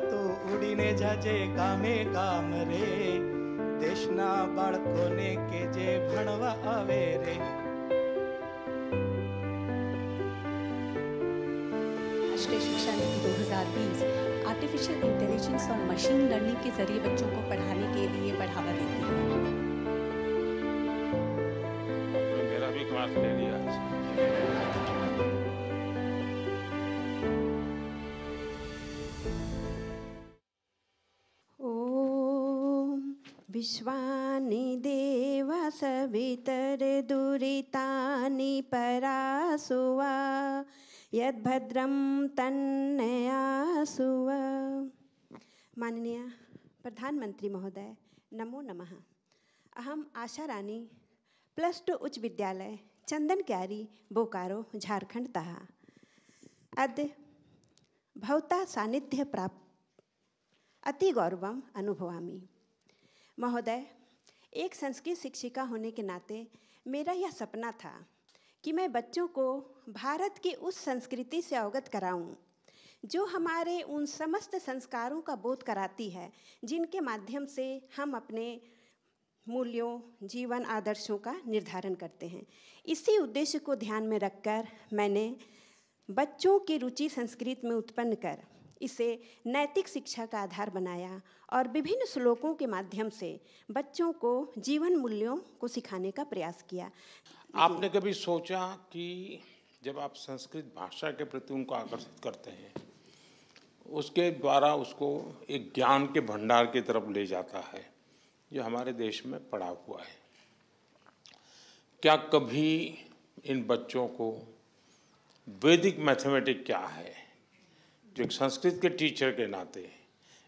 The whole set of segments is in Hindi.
તો ઉડીને જાજે કામે કામ રે, દેશના બાળકોને કે જે ભણવા આવે રે। राष्ट्रीय शिक्षा नीति 2020 आर्टिफिशियल इंटेलिजेंस और मशीन लर्निंग के जरिए बच्चों को पढ़ाने के लिए बढ़ावा देती है। मेरा भी क्लास ले लिया। ओम विश्वानि देव सवितर् दुरितानि परासुवा यद्भद्रं तन्नयासुव। माननीय प्रधानमंत्री महोदय, नमो नमः। अहम आशा रानी +2 उच्च विद्यालय चंदन क्यारी बोकारो झारखंडतः अद्य भवता सान्निध्य प्राप्त अति गौरवम अनुभवामि। महोदय, एक संस्कृत शिक्षिका होने के नाते मेरा यह सपना था कि मैं बच्चों को भारत की उस संस्कृति से अवगत कराऊं जो हमारे उन समस्त संस्कारों का बोध कराती है जिनके माध्यम से हम अपने मूल्यों, जीवन आदर्शों का निर्धारण करते हैं। इसी उद्देश्य को ध्यान में रखकर मैंने बच्चों की रुचि संस्कृत में उत्पन्न कर इसे नैतिक शिक्षा का आधार बनाया और विभिन्न श्लोकों के माध्यम से बच्चों को जीवन मूल्यों को सिखाने का प्रयास किया। आपने कभी सोचा कि जब आप संस्कृत भाषा के प्रति उनको आकर्षित करते हैं, उसके द्वारा उसको एक ज्ञान के भंडार की तरफ ले जाता है जो हमारे देश में पड़ा हुआ है, क्या कभी इन बच्चों को वैदिक मैथमेटिक्स क्या है, जो एक संस्कृत के टीचर के नाते,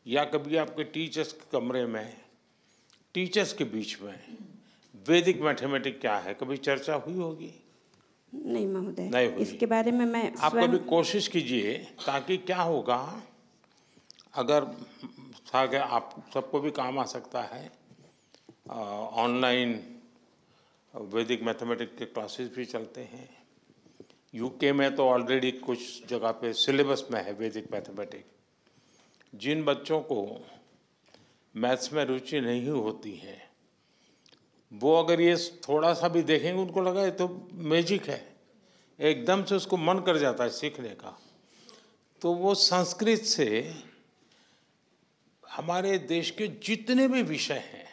या कभी आपके टीचर्स के कमरे में, टीचर्स के बीच में वैदिक मैथमेटिक्स क्या है, कभी चर्चा हुई होगी? नहीं महोदय, नहीं हुई। इसके बारे में मैं आप कभी कोशिश कीजिए, ताकि क्या होगा, अगर आप सबको भी काम आ सकता है, ऑनलाइन वैदिक मैथमेटिक्स के क्लासेस भी चलते हैं। यूके में तो ऑलरेडी कुछ जगह पे सिलेबस में है वैदिक मैथमेटिक्स। जिन बच्चों को मैथ्स में रुचि नहीं होती है, वो अगर ये थोड़ा सा भी देखेंगे, उनको लगा ये तो मैजिक है, एकदम से उसको मन कर जाता है सीखने का। तो वो संस्कृत से हमारे देश के जितने भी विषय हैं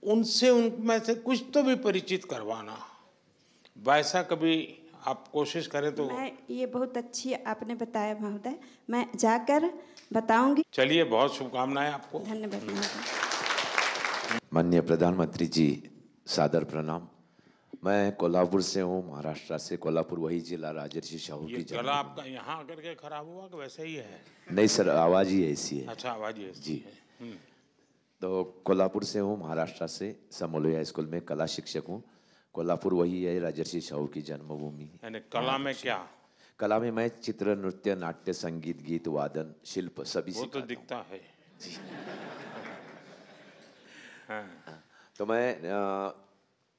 उनसे, उनमें से कुछ तो भी परिचित करवाना, वैसा कभी आप कोशिश करें तो। मैं ये बहुत अच्छी आपने बताया महोदय, मैं जाकर बताऊंगी। चलिए, बहुत शुभकामनाएं आपको। धन्यवाद महोदय। माननीय प्रधानमंत्री जी, सादर प्रणाम। मैं कोल्हापुर से हूँ, महाराष्ट्र से। कोल्हापुर वही जिला राजर्षि शाहू की जन्म। गला आपका यहाँ आकर के खराब हुआ कि वैसे ही है? नहीं सर, आवाज़ ही ऐसी है। अच्छा, आवाज़ ही ऐसी जी है। तो कोल्हापुर से हूँ, महाराष्ट्र से। समोलोया स्कूल में कला शिक्षक हूँ। कोल्हापुर वही है राजर्षि शाहू की जन्मभूमि। यानी कला में क्या? कला में मैं चित्र, नृत्य, नाट्य, संगीत, गीत, वादन, शिल्प सभी वो तो दिखता है। हाँ। तो मैं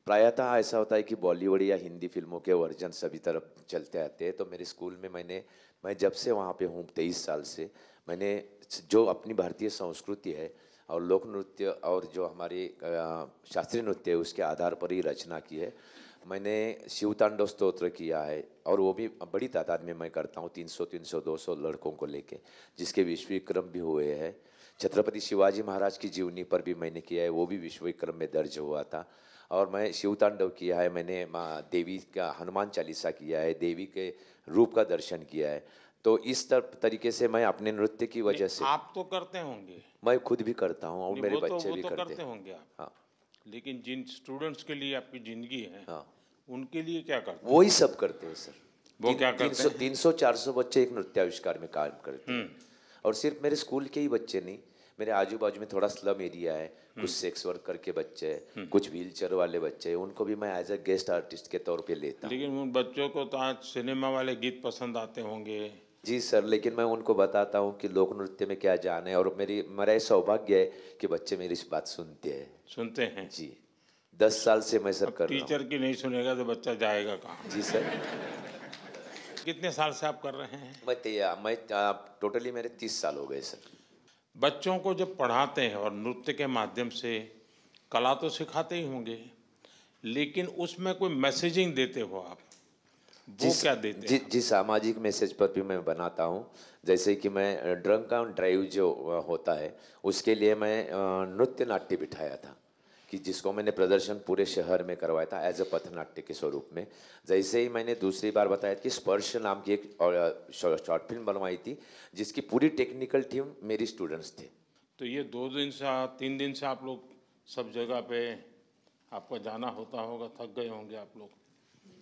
प्रायतः ऐसा होता है कि बॉलीवुड या हिंदी फिल्मों के वर्जन सभी तरफ चलते आते हैं। तो मेरे स्कूल में मैं जब से वहाँ पे हूँ 23 साल से, मैंने जो अपनी भारतीय संस्कृति है और लोक नृत्य और जो हमारी शास्त्रीय नृत्य है उसके आधार पर ही रचना की है। मैंने शिवतांडव स्तोत्र किया है और वो भी बड़ी तादाद में मैं करता हूँ, 300, 200 लड़कों को लेके, जिसके विश्व विक्रम भी हुए हैं। छत्रपति शिवाजी महाराज की जीवनी पर भी मैंने किया है, वो भी विश्व विक्रम में दर्ज हुआ था। और मैं शिवतांडव किया है, मैंने माँ देवी का हनुमान चालीसा किया है, देवी के रूप का दर्शन किया है। तो इस तरीके से मैं अपने नृत्य की वजह से। आप तो करते होंगे? मैं खुद भी करता हूँ और मेरे बच्चे भी करते होंगे आप। हाँ, लेकिन जिन स्टूडेंट्स के लिए आपकी जिंदगी है, हाँ, उनके लिए क्या करते हैं? वही सब करते हैं सर। वो क्या करते हैं? 300-400 बच्चे एक नृत्याविष्कार में काम करते हैं। और सिर्फ मेरे स्कूल के ही बच्चे नहीं, मेरे आजू बाजू में थोड़ा स्लम एरिया है, कुछ सेक्स वर्कर के बच्चे हैं, कुछ व्हील चेयर वाले बच्चे हैं, उनको भी मैं एज ए गेस्ट आर्टिस्ट के तौर पे लेता हूँ। लेकिन उन बच्चों को तो आज सिनेमा वाले गीत पसंद आते होंगे। जी सर, लेकिन मैं उनको बताता हूँ कि लोक नृत्य में क्या जान है, और मेरा ये सौभाग्य है कि बच्चे मेरी इस बात सुनते हैं जी। 10 साल से मैं सर कर रहा हूँ। टीचर की नहीं सुनेगा तो बच्चा जाएगा कहाँ? जी सर। कितने साल से आप कर रहे हैं? मैं टोटली मेरे 30 साल हो गए सर। बच्चों को जब पढ़ाते हैं और नृत्य के माध्यम से कला तो सिखाते ही होंगे, लेकिन उसमें कोई मैसेजिंग देते हो आप, वो क्या देते हैं? जी सामाजिक मैसेज पर भी मैं बनाता हूँ। जैसे कि मैं ड्रंक ऑन ड्राइव जो होता है उसके लिए मैं नृत्य नाट्य बिठाया था, कि जिसको मैंने प्रदर्शन पूरे शहर में करवाया था एज अ पथनाट्य के स्वरूप में। जैसे ही मैंने दूसरी बार बताया कि स्पर्श नाम की एक शॉर्ट फिल्म बनवाई थी जिसकी पूरी टेक्निकल टीम मेरी स्टूडेंट्स थे। तो ये 2 दिन से 3 दिन से आप लोग सब जगह पे आपको जाना होता होगा, थक गए होंगे आप लोग,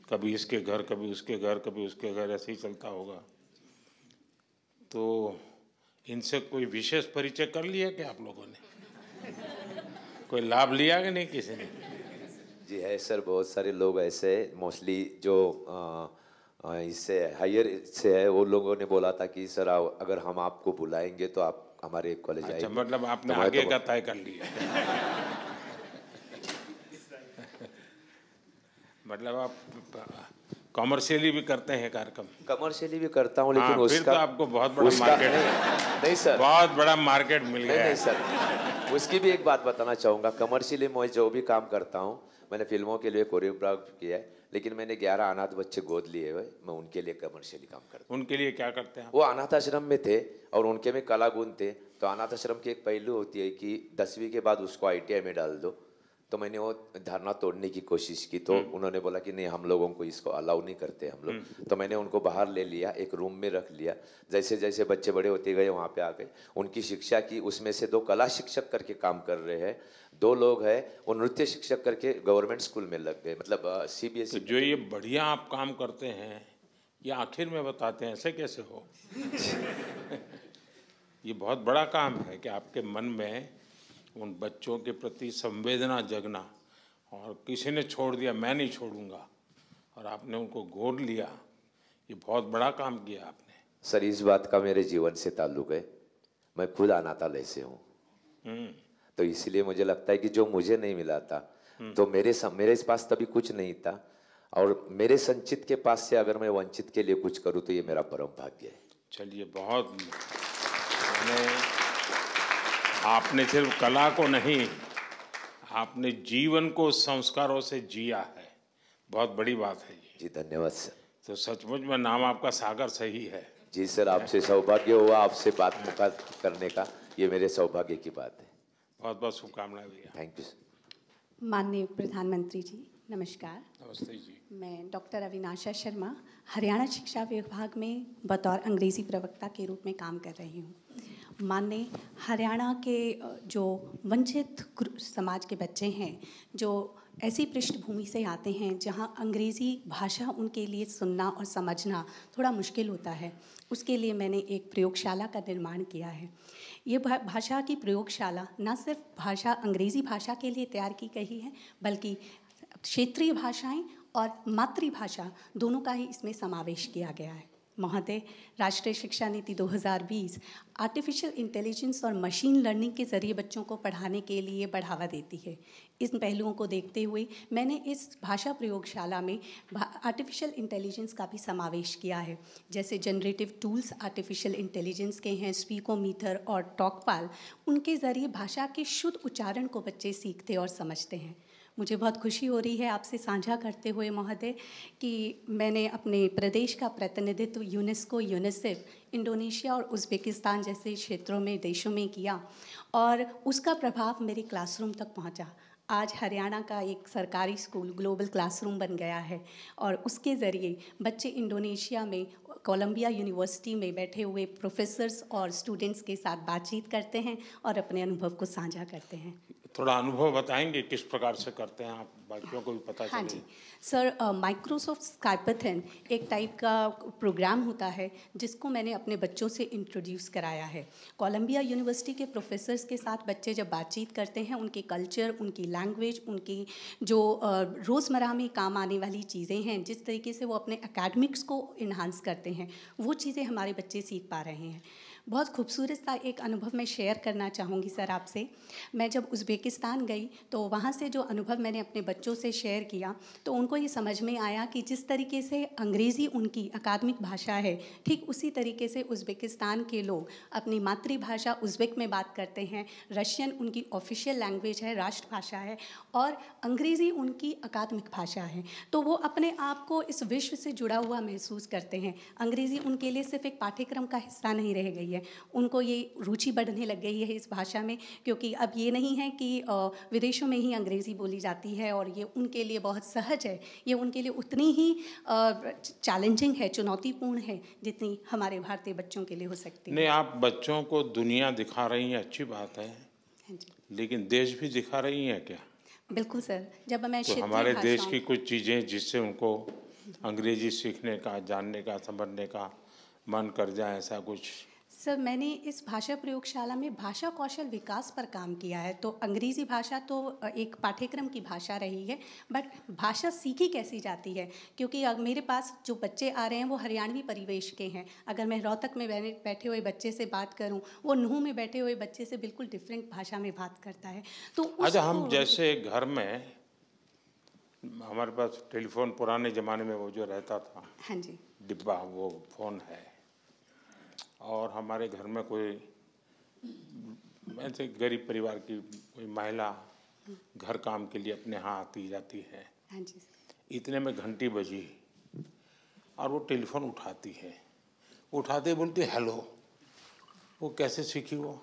कभी इसके घर कभी उसके घर कभी उसके घर, ऐसे ही चलता होगा। तो इनसे कोई विशेष परिचय कर लिया क्या आप लोगों ने? कोई लाभ लिया कि नहीं किसी ने? जी है सर, बहुत सारे लोग ऐसे मोस्टली जो इससे हायर से है, वो लोगों ने बोला था कि सर अगर हम आपको बुलाएंगे तो आप हमारे कॉलेज आएंगे। अच्छा, मतलब आपने तो आगे का तय कर लिया। मतलब आप कॉमर्शियली भी करते हैं कार्यक्रम? कमर्शियली भी करता हूँ, लेकिन हाँ, फिर तो आपको बहुत बड़ा मार्केट नहीं सर, बहुत बड़ा मार्केट मिल गया नहीं है। सर, उसकी भी एक बात बताना चाहूँगा। कमर्शियली मैं जो भी काम करता हूँ, मैंने फिल्मों के लिए कोरियोग्राफ किया है, लेकिन मैंने 11 अनाथ बच्चे गोद लिए हुए, मैं उनके लिए कमर्शियली काम करता हूँ। उनके लिए क्या करते हैं आप? वो अनाथ आश्रम में थे और उनके में कला गुण थे, तो अनाथ आश्रम की एक पहलू होती है कि 10वीं के बाद उसको ITI में डाल दो। तो मैंने वो धारणा तोड़ने की कोशिश की, तो उन्होंने बोला कि नहीं, हम लोगों को इसको अलाउ नहीं करते हम लोग। तो मैंने उनको बाहर ले लिया, एक रूम में रख लिया। जैसे जैसे बच्चे बड़े होते गए वहाँ पे आ गए, उनकी शिक्षा की। उसमें से 2 कला शिक्षक करके काम कर रहे हैं, 2 लोग हैं वो नृत्य शिक्षक करके गवर्नमेंट स्कूल में लग गए, मतलब CBSE। तो जो ये बढ़िया आप काम करते हैं ये आखिर में बताते हैं, ऐसे कैसे हो? ये बहुत बड़ा काम है कि आपके मन में उन बच्चों के प्रति संवेदना जगना, और किसी ने छोड़ दिया मैं नहीं छोड़ूंगा, और आपने उनको गोद लिया, ये बहुत बड़ा काम किया आपने। सर इस बात का मेरे जीवन से ताल्लुक है, मैं खुद अनाथालय से हूँ, तो इसलिए मुझे लगता है कि जो मुझे नहीं मिला था, तो मेरे पास तभी कुछ नहीं था, और मेरे संचित के पास से अगर मैं वंचित के लिए कुछ करूँ तो ये मेरा परम भाग्य है। चलिए, बहुत आपने सिर्फ कला को नहीं, आपने जीवन को संस्कारों से जिया है, बहुत बड़ी बात है ये। जी धन्यवाद सर। तो सचमुच में नाम आपका सागर सही है। जी सर, आपसे सौभाग्य हुआ, आपसे बात करने का, ये मेरे सौभाग्य की बात है। बहुत बहुत शुभकामनाएं भैया। Thank you sir. माननीय प्रधानमंत्री जी, नमस्कार। नमस्ते जी। मैं डॉक्टर अविनाशा शर्मा हरियाणा शिक्षा विभाग में बतौर अंग्रेज़ी प्रवक्ता के रूप में काम कर रही हूँ। माननीय हरियाणा के जो वंचित समाज के बच्चे हैं, जो ऐसी पृष्ठभूमि से आते हैं जहाँ अंग्रेज़ी भाषा उनके लिए सुनना और समझना थोड़ा मुश्किल होता है, उसके लिए मैंने एक प्रयोगशाला का निर्माण किया है। ये भाषा की प्रयोगशाला न सिर्फ भाषा अंग्रेज़ी भाषा के लिए तैयार की गई है, बल्कि क्षेत्रीय भाषाएं और मातृभाषा दोनों का ही इसमें समावेश किया गया है। महोदय, राष्ट्रीय शिक्षा नीति 2020 आर्टिफिशियल इंटेलिजेंस और मशीन लर्निंग के ज़रिए बच्चों को पढ़ाने के लिए बढ़ावा देती है। इन पहलुओं को देखते हुए मैंने इस भाषा प्रयोगशाला में आर्टिफिशियल इंटेलिजेंस का भी समावेश किया है। जैसे जनरेटिव टूल्स आर्टिफिशियल इंटेलिजेंस के हैं, स्पीकोमीटर और टॉकपाल, उनके ज़रिए भाषा के शुद्ध उच्चारण को बच्चे सीखते और समझते हैं। मुझे बहुत खुशी हो रही है आपसे साझा करते हुए महोदय कि मैंने अपने प्रदेश का प्रतिनिधित्व यूनेस्को, यूनिसेफ, इंडोनेशिया और उज़्बेकिस्तान जैसे क्षेत्रों में, देशों में किया, और उसका प्रभाव मेरे क्लासरूम तक पहुंचा। आज हरियाणा का एक सरकारी स्कूल ग्लोबल क्लासरूम बन गया है, और उसके ज़रिए बच्चे इंडोनेशिया में कोलंबिया यूनिवर्सिटी में बैठे हुए प्रोफेसर्स और स्टूडेंट्स के साथ बातचीत करते हैं और अपने अनुभव को साझा करते हैं। थोड़ा अनुभव बताएंगे किस प्रकार से करते हैं आप, बाकियों को भी पता चले। हाँ जी सर, माइक्रोसॉफ्ट स्काइपाथन एक टाइप का प्रोग्राम होता है जिसको मैंने अपने बच्चों से इंट्रोड्यूस कराया है। कोलंबिया यूनिवर्सिटी के प्रोफेसर्स के साथ बच्चे जब बातचीत करते हैं, उनके कल्चर, उनकी लैंग्वेज, उनकी जो रोज़मर्रा में काम आने वाली चीज़ें हैं, जिस तरीके से वो अपने एकेडमिक्स को इन्हांस करते हैं, वो चीज़ें हमारे बच्चे सीख पा रहे हैं। बहुत खूबसूरत सा एक अनुभव मैं शेयर करना चाहूँगी सर आपसे। मैं जब उज़्बेकिस्तान गई तो वहाँ से जो अनुभव मैंने अपने बच्चों से शेयर किया तो उनको ये समझ में आया कि जिस तरीके से अंग्रेज़ी उनकी अकादमिक भाषा है, ठीक उसी तरीके से उज़्बेकिस्तान के लोग अपनी मातृभाषा उज़्बेक में बात करते हैं, रशियन उनकी ऑफिशियल लैंग्वेज है, राष्ट्रभाषा है, और अंग्रेज़ी उनकी अकादमिक भाषा है। तो वो अपने आप को इस विश्व से जुड़ा हुआ महसूस करते हैं। अंग्रेज़ी उनके लिए सिर्फ एक पाठ्यक्रम का हिस्सा नहीं रह गई है, उनको ये रुचि बढ़ने लग गई है इस भाषा में, क्योंकि अब ये नहीं है कि विदेशों में ही अंग्रेज़ी बोली जाती है और ये उनके लिए बहुत सहज है। ये उनके लिए उतनी ही चैलेंजिंग है, चुनौतीपूर्ण है, जितनी हमारे भारतीय बच्चों के लिए हो सकती है। नहीं, आप बच्चों को दुनिया दिखा रही हैं, अच्छी बात है, हाँ जी, लेकिन देश भी दिखा रही हैं क्या? बिल्कुल सर। जब मैं तो क्षेत्रीय हमारे देश भाषाओं की कुछ चीज़ें जिससे उनको अंग्रेजी सीखने का, जानने का, समझने का मन कर जाए, ऐसा कुछ? सर, मैंने इस भाषा प्रयोगशाला में भाषा कौशल विकास पर काम किया है। तो अंग्रेज़ी भाषा तो एक पाठ्यक्रम की भाषा रही है, बट भाषा सीखी कैसी जाती है, क्योंकि अब मेरे पास जो बच्चे आ रहे हैं वो हरियाणवी परिवेश के हैं। अगर मैं रोहतक में बैठे हुए बच्चे से बात करूं, वो नूंह में बैठे हुए बच्चे से बिल्कुल डिफरेंट भाषा में बात करता है। तो अच्छा, हम उसको जैसे घर में हमारे पास टेलीफोन पुराने ज़माने में वो जो रहता था, हाँ जी, डिब्बा, वो फ़ोन है, और हमारे घर में कोई ऐसे गरीब परिवार की कोई महिला घर काम के लिए अपने यहाँ आती जाती है, हाँ जी सर। इतने में घंटी बजी और वो टेलीफोन उठाती है, उठाते ही बोलती है हेलो। वो कैसे सीखी वो?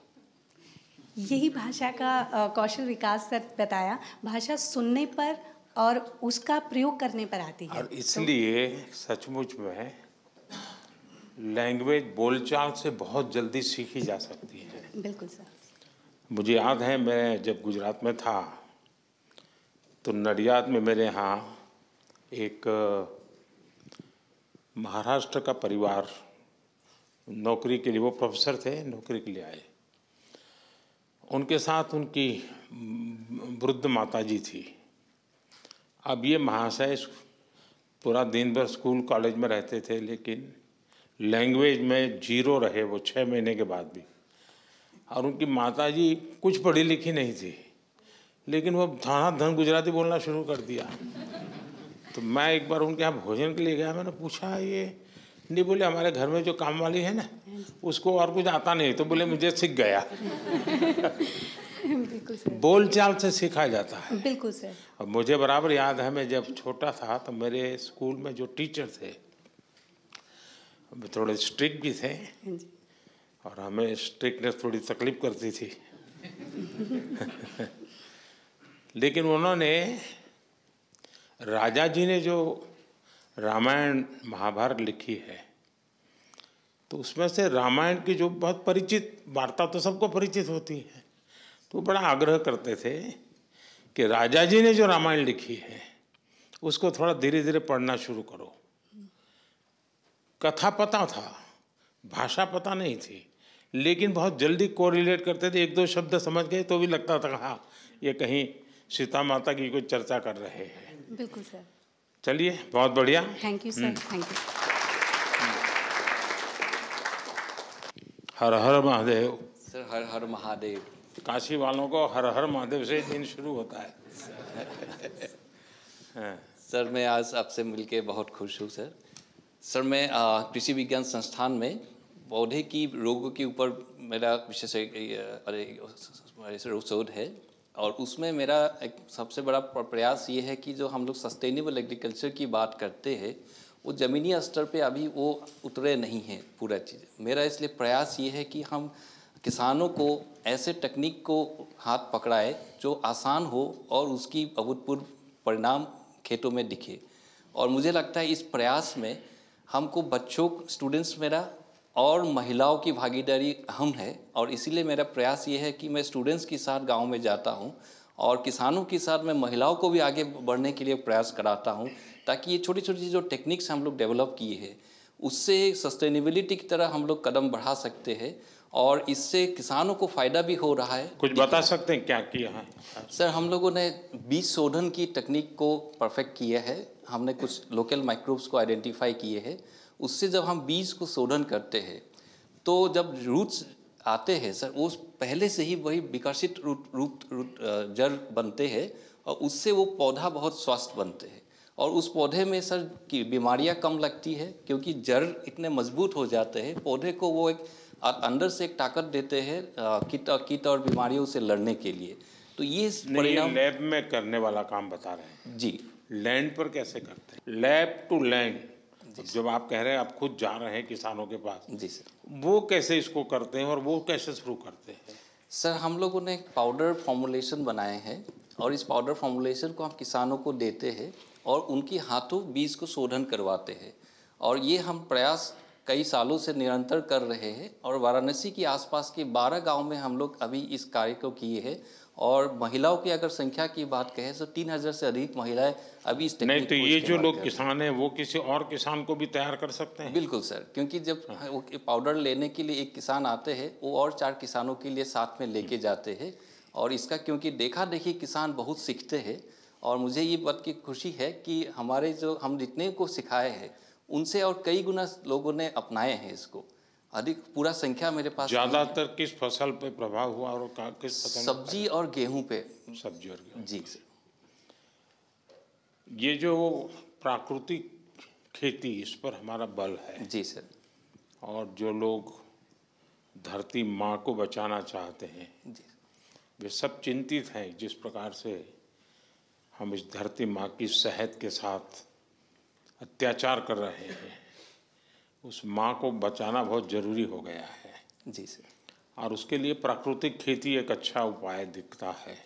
यही भाषा का कौशल विकास सर बताया, भाषा सुनने पर और उसका प्रयोग करने पर आती है। और इसलिए सचमुच में लैंग्वेज बोलचाल से बहुत जल्दी सीखी जा सकती है। तो बिल्कुल सर। मुझे याद है, मैं जब गुजरात में था तो नडियाद में मेरे यहाँ एक महाराष्ट्र का परिवार नौकरी के लिए, वो प्रोफेसर थे, नौकरी के लिए आए। उनके साथ उनकी वृद्ध माताजी थी। अब ये महाशय पूरा दिन भर स्कूल कॉलेज में रहते थे, लेकिन लैंग्वेज में जीरो रहे वो 6 महीने के बाद भी। और उनकी माताजी कुछ पढ़ी लिखी नहीं थी, लेकिन वो धन गुजराती बोलना शुरू कर दिया। तो मैं एक बार उनके यहाँ भोजन के लिए गया, मैंने पूछा ये नहीं, बोले हमारे घर में जो काम वाली है ना उसको और कुछ आता नहीं, तो बोले मुझे सीख गया। बिल्कुल सर। बोलचाल से सीखा जाता है। बिल्कुल सर। अब मुझे बराबर याद है, मैं जब छोटा था तो मेरे स्कूल में जो टीचर थे थोड़े स्ट्रिक्ट भी थे, हाँ जी, और हमें स्ट्रिक्टनेस थोड़ी तकलीफ करती थी। लेकिन उन्होंने, राजा जी ने जो रामायण महाभारत लिखी है, तो उसमें से रामायण की जो बहुत परिचित वार्ता तो सबको परिचित होती है, तो बड़ा आग्रह करते थे कि राजा जी ने जो रामायण लिखी है उसको थोड़ा धीरे धीरे पढ़ना शुरू करो। कथा पता था, भाषा पता नहीं थी, लेकिन बहुत जल्दी कोरिलेट करते थे। 1-2 शब्द समझ गए तो भी लगता था हाँ ये कहीं सीता माता की कोई चर्चा कर रहे हैं। बिल्कुल सर। चलिए, बहुत बढ़िया, thank you sir, thank you. हर हर महादेव। सर हर हर महादेव। काशी वालों को हर हर महादेव से दिन शुरू होता है। हाँ। सर मैं आज आपसे मिलके बहुत खुश हूँ सर। सर मैं कृषि विज्ञान संस्थान में पौधे की रोगों के ऊपर मेरा विशेष शोध है, और उसमें मेरा एक सबसे बड़ा प्रयास ये है कि जो हम लोग सस्टेनेबल एग्रीकल्चर की बात करते हैं वो ज़मीनी स्तर पे अभी वो उतरे नहीं हैं पूरा चीज़। मेरा इसलिए प्रयास ये है कि हम किसानों को ऐसे तकनीक को हाथ पकड़ाए जो आसान हो और उसकी अभूतपूर्व परिणाम खेतों में दिखे। और मुझे लगता है इस प्रयास में हमको बच्चों, स्टूडेंट्स मेरा और महिलाओं की भागीदारी अहम है, और इसीलिए मेरा प्रयास ये है कि मैं स्टूडेंट्स के साथ गांव में जाता हूं और किसानों के साथ मैं महिलाओं को भी आगे बढ़ने के लिए प्रयास कराता हूं, ताकि ये छोटी छोटी जो टेक्निक्स हम लोग डेवलप किए हैं उससे सस्टेनेबिलिटी की तरह हम लोग कदम बढ़ा सकते हैं, और इससे किसानों को फ़ायदा भी हो रहा है। कुछ बता सकते हैं क्या किया है? सर हम लोगों ने बीज शोधन की तकनीक को परफेक्ट किया है। हमने कुछ लोकल माइक्रोब्स को आइडेंटिफाई किए हैं। उससे जब हम बीज को शोधन करते हैं तो जब रूट्स आते हैं सर, वो पहले से ही वही विकसित जड़ बनते हैं और उससे वो पौधा बहुत स्वस्थ बनते हैं। और उस पौधे में सर की बीमारियां कम लगती है क्योंकि जड़ इतने मजबूत हो जाते हैं, पौधे को वो एक अंदर से एक ताकत देते हैं कीट और बीमारियों से लड़ने के लिए। तो ये परिणाम लैब में करने वाला काम बता रहे हैं जी। लैंड पर कैसे करते हैं? लैब टू लैंड, जब आप कह रहे हैं आप खुद जा रहे हैं किसानों के पास, जी सर, वो कैसे इसको करते हैं और वो कैसे शुरू करते हैं? सर हम लोगों ने एक पाउडर फॉर्मुलेशन बनाए हैं और इस पाउडर फॉर्मुलेशन को हम किसानों को देते हैं और उनकी हाथों बीज को शोधन करवाते हैं। और ये हम प्रयास कई सालों से निरंतर कर रहे हैं और वाराणसी के आसपास के 12 गांव में हम लोग अभी इस कार्य को किए हैं। और महिलाओं की अगर संख्या की बात कहें तो 3000 से अधिक महिलाएं अभी इस नहीं टेक्निक तो को ये जो इस्तेमाल लोग कर रही हैं। किसान हैं वो किसी और किसान को भी तैयार कर सकते हैं? बिल्कुल सर, क्योंकि जब वो पाउडर लेने के लिए एक किसान आते हैं वो और 4 किसानों के लिए साथ में लेके जाते हैं। और इसका क्योंकि देखा देखी किसान बहुत सीखते हैं और मुझे ये बात की खुशी है कि हमारे जो हम जितने को सिखाए हैं उनसे और कई गुना लोगों ने अपनाए हैं इसको। अधिक पूरा संख्या मेरे पास नहीं है। ज्यादातर किस फसल पे प्रभाव हुआ और किस फसल में? सब्जी और गेहूं पे। सब्जी और गेहूं। जी सर। ये जो प्राकृतिक खेती, इस पर हमारा बल है। जी सर। और जो लोग धरती माँ को बचाना चाहते हैं जी वे सब चिंतित हैं जिस प्रकार से हम इस धरती माँ की सेहत के साथ अत्याचार कर रहे हैं। उस माँ को बचाना बहुत जरूरी हो गया है जी सर। और उसके लिए प्राकृतिक खेती एक अच्छा उपाय दिखता है।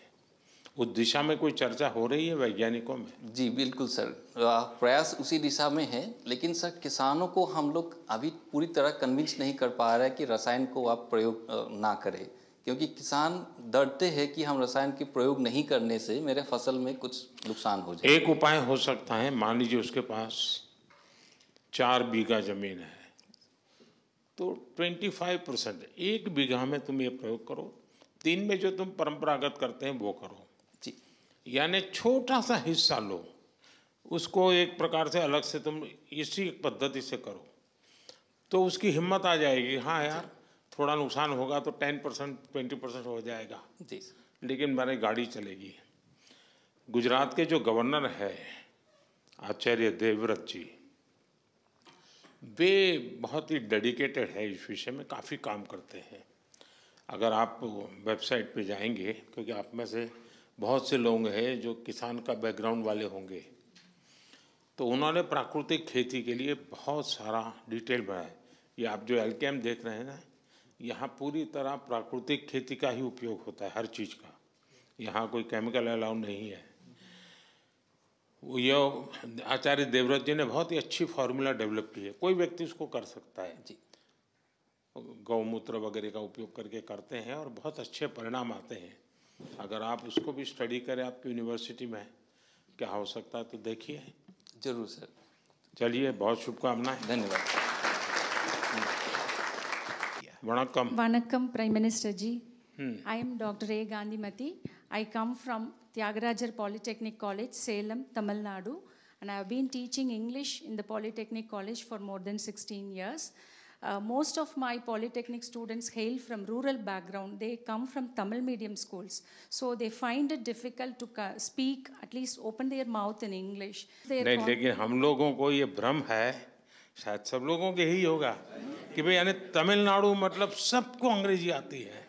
उस दिशा में कोई चर्चा हो रही है वैज्ञानिकों में? जी बिल्कुल सर, प्रयास उसी दिशा में है। लेकिन सर किसानों को हम लोग अभी पूरी तरह कन्विंस नहीं कर पा रहे हैं कि रसायन को आप प्रयोग ना करें, क्योंकि किसान डरते हैं कि हम रसायन के प्रयोग नहीं करने से मेरे फसल में कुछ नुकसान हो जाए। एक उपाय हो सकता है, मान लीजिए उसके पास 4 बीघा जमीन है तो 25% 1 बीघा में तुम ये प्रयोग करो, 3 में जो तुम परंपरागत करते हैं वो करो। जी यानी छोटा सा हिस्सा लो, उसको एक प्रकार से अलग से तुम इसी पद्धति से करो तो उसकी हिम्मत आ जाएगी। हाँ यार थोड़ा नुकसान होगा तो 10% 20% हो जाएगा, जी सर। लेकिन मेरी गाड़ी चलेगी। गुजरात के जो गवर्नर है आचार्य देवव्रत जी, वे बहुत ही डेडिकेटेड है इस विषय में, काफ़ी काम करते हैं। अगर आप वेबसाइट पे जाएंगे, क्योंकि आप में से बहुत से लोग हैं जो किसान का बैकग्राउंड वाले होंगे, तो उन्होंने प्राकृतिक खेती के लिए बहुत सारा डिटेल बनाया। ये आप जो एलकेएम देख रहे हैं ना, यहाँ पूरी तरह प्राकृतिक खेती का ही उपयोग होता है हर चीज़ का, यहाँ कोई केमिकल अलाउ नहीं है। ये आचार्य देवव्रत जी ने बहुत ही अच्छी फार्मूला डेवलप की है, कोई व्यक्ति उसको कर सकता है। जी गौमूत्र वगैरह का उपयोग करके करते हैं और बहुत अच्छे परिणाम आते हैं। अगर आप उसको भी स्टडी करें आपकी यूनिवर्सिटी में क्या हो सकता है तो देखिए। जरूर सर। चलिए, बहुत शुभकामनाएं। धन्यवाद। वणक्कम। Vanakkam, Prime Minister ji. I am Dr. A. Gandhimati. I come from Tyagarajar Polytechnic College, Salem, Tamil Nadu, and I have been teaching English in the Polytechnic College for more than 16 years. Most of my Polytechnic students hail from rural background. They come from Tamil medium schools. So they find it difficult to speak, at least open their mouth in English. नहीं, लेकिन हम लोगों को ये भ्रम है, शायद सब लोगों के ही होगा, कि भाई यानी तमिलनाडु मतलब सबको अंग्रेजी आती है।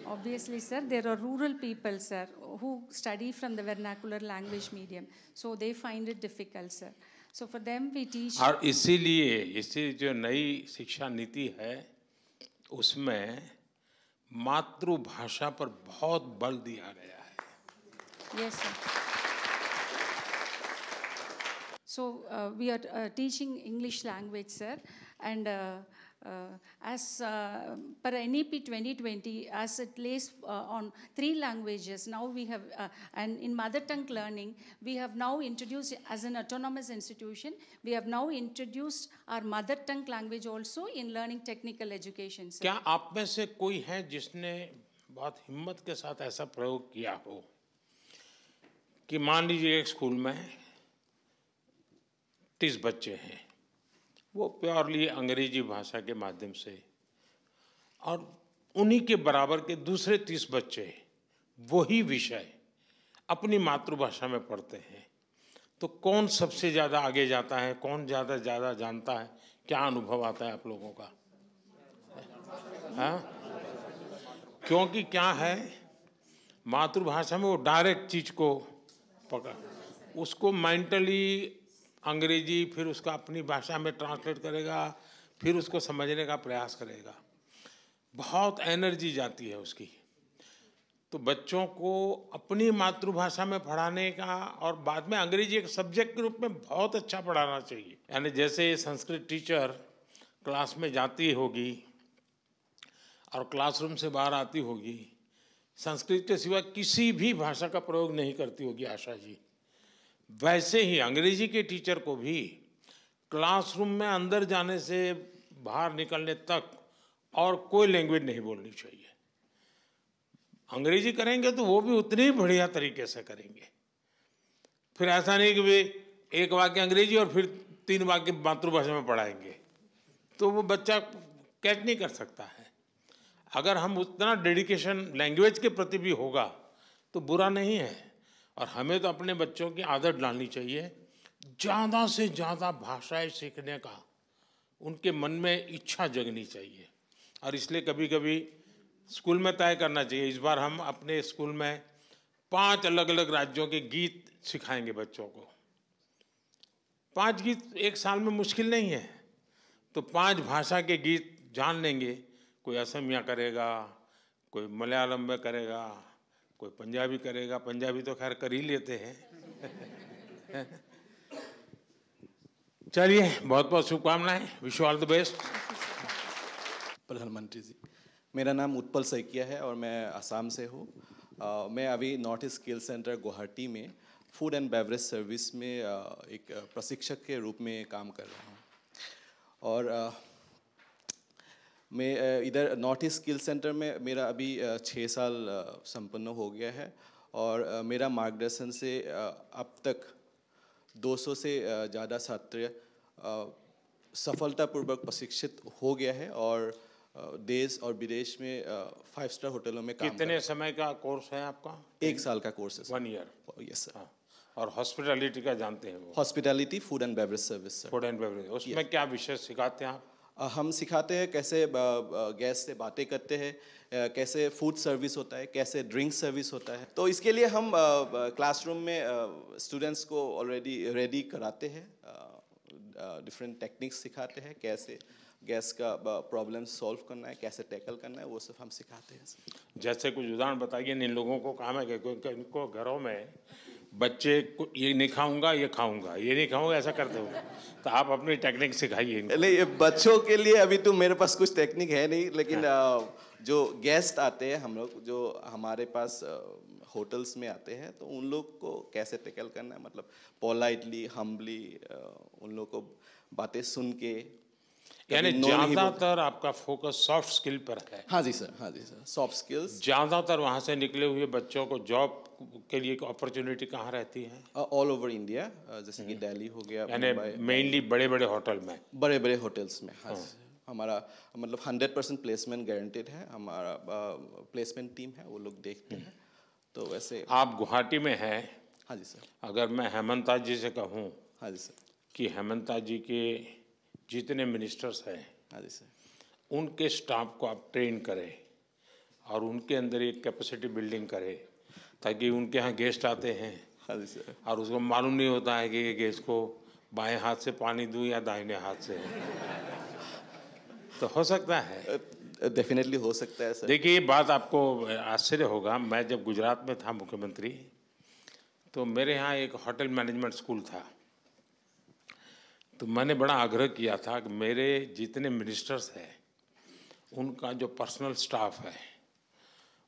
Obviously, sir, there are rural people, sir, who study from the vernacular language medium. So they find it difficult, sir. So for them, we teach. और इसीलिए इसी जो नई शिक्षा नीति है उसमें मातृभाषा पर बहुत बल दिया गया है। Yes, sir. So we are teaching English language, sir, and as per NEP 2020, as it lays on 3 languages, now we have, and in mother tongue learning, we have now introduced as an autonomous institution, we have now introduced our mother tongue language also in learning technical education, sir. क्या आप में से कोई है जिसने बहुत हिम्मत के साथ ऐसा प्रयोग किया हो कि मान लीजिए एक स्कूल में 30 बच्चे हैं, वो प्योरली अंग्रेजी भाषा के माध्यम से और उन्हीं के बराबर के दूसरे 30 बच्चे वही विषय अपनी मातृभाषा में पढ़ते हैं, तो कौन सबसे ज़्यादा आगे जाता है, कौन ज़्यादा जानता है? क्या अनुभव आता है आप लोगों का? हाँ, क्योंकि क्या है, मातृभाषा में वो डायरेक्ट चीज को पकड़, उसको मेंटली अंग्रेजी फिर उसका अपनी भाषा में ट्रांसलेट करेगा, फिर उसको समझने का प्रयास करेगा, बहुत एनर्जी जाती है उसकी। तो बच्चों को अपनी मातृभाषा में पढ़ाने का और बाद में अंग्रेजी एक सब्जेक्ट के रूप में बहुत अच्छा पढ़ाना चाहिए। यानी जैसे संस्कृत टीचर क्लास में जाती होगी और क्लासरूम से बाहर आती होगी, संस्कृत के सिवा किसी भी भाषा का प्रयोग नहीं करती होगी आशा जी, वैसे ही अंग्रेजी के टीचर को भी क्लासरूम में अंदर जाने से बाहर निकलने तक और कोई लैंग्वेज नहीं बोलनी चाहिए। अंग्रेजी करेंगे तो वो भी उतनी ही बढ़िया तरीके से करेंगे। फिर ऐसा नहीं कि वे एक वाक्य अंग्रेजी और फिर 3 वाक्य मातृभाषा में पढ़ाएंगे, तो वो बच्चा कैच नहीं कर सकता है। अगर हम उतना डेडिकेशन लैंग्वेज के प्रति भी होगा तो बुरा नहीं है, और हमें तो अपने बच्चों की आदत डालनी चाहिए ज़्यादा से ज़्यादा भाषाएं सीखने का, उनके मन में इच्छा जगनी चाहिए। और इसलिए कभी कभी स्कूल में तय करना चाहिए, इस बार हम अपने स्कूल में 5 अलग अलग राज्यों के गीत सिखाएंगे बच्चों को। 5 गीत एक साल में मुश्किल नहीं है, तो 5 भाषा के गीत जान लेंगे। कोई असमिया करेगा, कोई मलयालम में करेगा, कोई पंजाबी करेगा, पंजाबी तो खैर कर ही लेते हैं। चलिए, बहुत बहुत शुभकामनाएं, wish you all the best. प्रधानमंत्री जी, मेरा नाम उत्पल सैकिया है और मैं असम से हूँ। मैं अभी north east skill centre Guwahati में फूड एंड बेवरेज सर्विस में एक प्रशिक्षक के रूप में काम कर रहा हूँ। और मैं इधर नॉर्थ ईस्ट स्किल सेंटर में मेरा अभी 6 साल संपन्न हो गया है, और मेरा मार्गदर्शन से अब तक 200 से ज़्यादा छात्र सफलतापूर्वक प्रशिक्षित हो गया है, और देश और विदेश में 5 स्टार होटलों में काम। कितने समय का कोर्स है आपका? 1 साल का कोर्स है। 1 ईयर? Yes sir. हाँ। और हॉस्पिटैलिटी का जानते हैं वो? Hospitality, food and beverage service sir. Food and beverage, उसमें क्या विषय सिखाते हैं आप? हम सिखाते हैं कैसे गैस से बातें करते हैं, कैसे फूड सर्विस होता है, कैसे ड्रिंक सर्विस होता है। तो इसके लिए हम क्लासरूम में स्टूडेंट्स को ऑलरेडी रेडी कराते हैं, डिफरेंट टेक्निक्स सिखाते हैं, कैसे गैस का प्रॉब्लम सॉल्व करना है, कैसे टैकल करना है, वो सब हम सिखाते हैं। जैसे कुछ उदाहरण बताइए। इन लोगों को काम है कि इनको घरों में बच्चे ये नहीं खाऊंगा, ये खाऊंगा, ये नहीं खाऊंगा, ऐसा करते हो, तो आप अपनी टेक्निक सिखाइए इनको। नहीं, बच्चों के लिए अभी तो मेरे पास कुछ टेक्निक है नहीं, लेकिन जो गेस्ट आते हैं, हम लोग जो हमारे पास होटल्स में आते हैं, तो उन लोग को कैसे टैकल करना है, मतलब पोलाइटली, हम्बली उन लोग को बातें सुन के। यानी ज्यादातर आपका फोकस सॉफ्ट स्किल पर है? हाँ जी सर, हाँ जी सर, सॉफ्ट स्किल्स। ज्यादातर वहाँ से निकले हुए बच्चों को जॉब के लिए अपॉर्चुनिटी कहाँ रहती है? ऑल ओवर इंडिया, जैसे कि दिल्ली हो गया, यानी मेनली बड़े बड़े होटल में? बड़े बड़े होटल्स में, हाँ। हमारा मतलब 100% प्लेसमेंट गारंटेड है। हमारा प्लेसमेंट टीम है, वो लोग देखते हैं। तो वैसे आप गुवाहाटी में हैं? हाँ जी सर। अगर मैं हेमंता जी से कहूँ हाँ जी सर, कि हेमंता जी के जितने मिनिस्टर्स हैं, हाँ जी सर, उनके स्टाफ को आप ट्रेन करें और उनके अंदर एक कैपेसिटी बिल्डिंग करें, ताकि उनके यहाँ गेस्ट आते हैं, हाँ जी सर, और उसको मालूम नहीं होता है कि ये गेस्ट को बाएं हाथ से पानी दूं या दाहिने हाथ से, तो हो सकता है। डेफिनेटली हो सकता है सर। देखिए, ये बात आपको आश्चर्य होगा, मैं जब गुजरात में था मुख्यमंत्री, तो मेरे यहाँ एक होटल मैनेजमेंट स्कूल था। तो मैंने बड़ा आग्रह किया था कि मेरे जितने मिनिस्टर्स हैं, उनका जो पर्सनल स्टाफ है,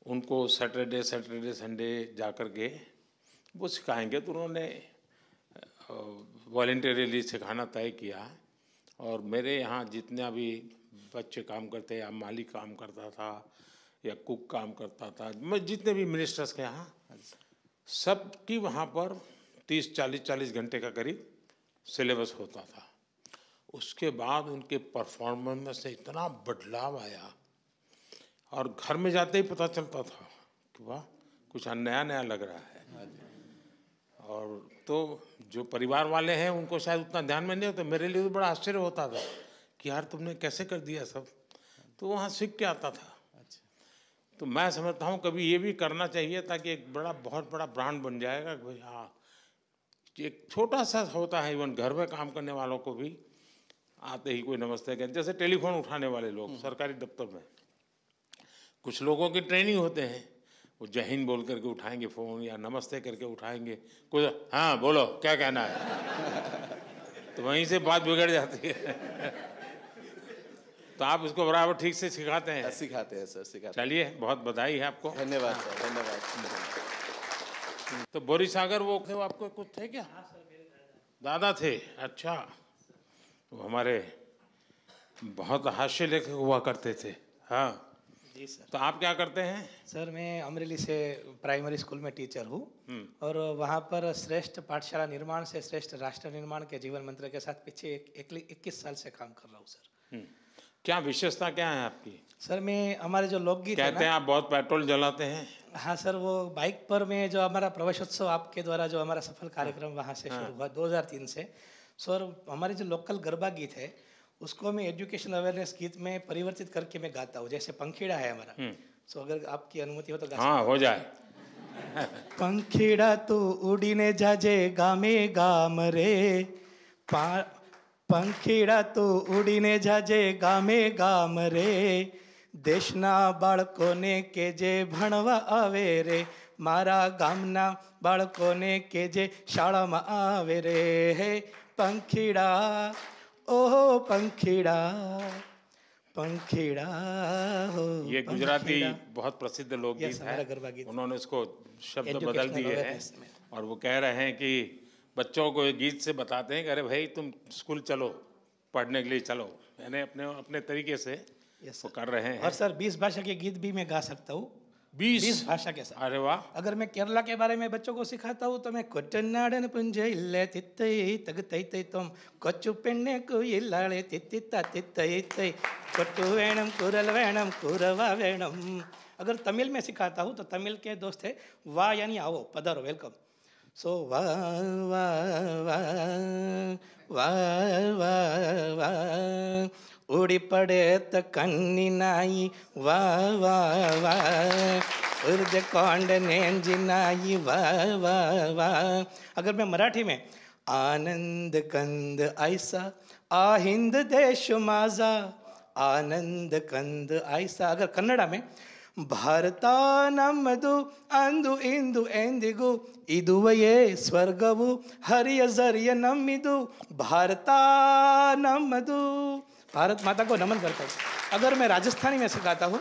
उनको सैटरडे संडे जा कर के वो सिखाएंगे। तो उन्होंने वॉलंटियरली सिखाना तय किया, और मेरे यहाँ जितने भी बच्चे काम करते हैं, या माली काम करता था या कुक काम करता था, मैं जितने भी मिनिस्टर्स के यहाँ, सबकी वहाँ पर 30-40 घंटे का करीब सिलेबस होता था। उसके बाद उनके परफॉर्मेंस में से इतना बदलाव आया और घर में जाते ही पता चलता था कि वाह कुछ नया नया लग रहा है। और तो जो परिवार वाले हैं उनको शायद उतना ध्यान में नहीं होता, मेरे लिए तो बड़ा आश्चर्य होता था कि यार तुमने कैसे कर दिया सब, तो वहाँ सीख के आता था। तो मैं समझता हूँ कभी ये भी करना चाहिए ताकि एक बहुत बड़ा ब्रांड बन जाएगा कि भाई हाँ, एक छोटा सा होता है, इवन घर में काम करने वालों को भी आते ही कोई नमस्ते कहते, जैसे टेलीफोन उठाने वाले लोग सरकारी दफ्तर में कुछ लोगों की ट्रेनिंग होते हैं, वो जय हिंद बोल करके उठाएंगे फ़ोन या नमस्ते करके उठाएंगे, कुछ हाँ बोलो क्या कहना है, तो वहीं से बात बिगड़ जाती है। तो आप उसको बराबर ठीक से सिखाते हैं? सिखाते हैं सर, सिखाते हैं। चलिए बहुत बधाई है आपको। धन्यवाद सर, धन्यवाद। तो बोरी सागर वो थे, वो आपको कुछ थे क्या? दादा थे, अच्छा। वो हमारे बहुत हास्य लेखक हुआ करते थे। हाँ जी सर। तो आप क्या करते हैं? सर मैं अमरेली से प्राइमरी स्कूल में टीचर हूँ और वहाँ पर श्रेष्ठ पाठशाला निर्माण से श्रेष्ठ राष्ट्र निर्माण के जीवन मंत्र के साथ पीछे 21 साल से काम कर रहा हूँ सर। क्या विशेषता क्या है आपकी? सर मैं हमारे जो लोकगीत कहते हैं आप बहुत पेट्रोल जलाते हैं। हाँ सर, वो बाइक पर में जो हमारा प्रवेशोत्सव आपके द्वारा जो हमारा सफल कार्यक्रम वहाँ से शुरू हुआ 2003 से। सर हमारे जो लोकल गरबा गीत है उसको मैं एजुकेशन अवेयरनेस गीत में परिवर्तित करके मैं गाता हूँ, जैसे पंखीड़ा है हमारा। सो अगर आपकी अनुमति हो तो हाँ हो जाए। पंखीड़ा तू उड़ीने जाजे गामे गाम रे, पंखीड़ा तू उड़ीने जाजे गामे गाम रे, देशना बाळकोने के जे भणवा आवे रे, मारा गामना बाळकोने के जे शाळामां आवे रे, हे पंखीड़ा ओहो पंखीड़ा पंखीड़ा हो। ये गुजराती बहुत प्रसिद्ध लोकगीत है, उन्होंने उसको शब्द बदल दिए हैं और वो कह रहे हैं कि बच्चों को गीत से बताते हैं कि अरे भाई तुम स्कूल चलो, पढ़ने के लिए चलो, यानी अपने अपने तरीके से वो कर रहे हैं। और सर 20 भाषा के गीत भी मैं गा सकता हूँ। 20 भाषा के साथ। अरे वाह। अगर मैं केरला के बारे में बच्चों को सिखाता हूँ तो मैं कोट्टनाडन पुंजे इल्ले तित्तई तग तई तई तुम कोच्चु पेन्ने को इल्लाले तित्तिता तित्तई तई कोट्टु वेणम कुरल वेणम कुरवा वेणम। अगर तमिल में सिखाता हूँ तो तमिल के दोस्त है वाह यानी आओ, पधारो, वेलकम। सो वाह वाह वाह वाह वाह वाह उड़ी पड़े त कन्नी नाई वाह वाह वाह उर्द कौंड नेंजी नाई वाह वाह वाह। अगर मैं मराठी में आनंद कंद ऐसा आहिंद देश माझा, आनंद कंद ऐसा। अगर कन्नड़ा में भारता नಮ್ಮದು ಅಂದು ಇಂದು ಎಂದಿಗೂ ಇದುವಯೇ ಸ್ವರ್ಗವು ಹರಿಯ ಜರಿಯ ನಮ್ಮಿದು भारता ನಮ್ಮದು। भारत माता को नमन करता हूँ। अगर मैं राजस्थानी में सिखाता हूँ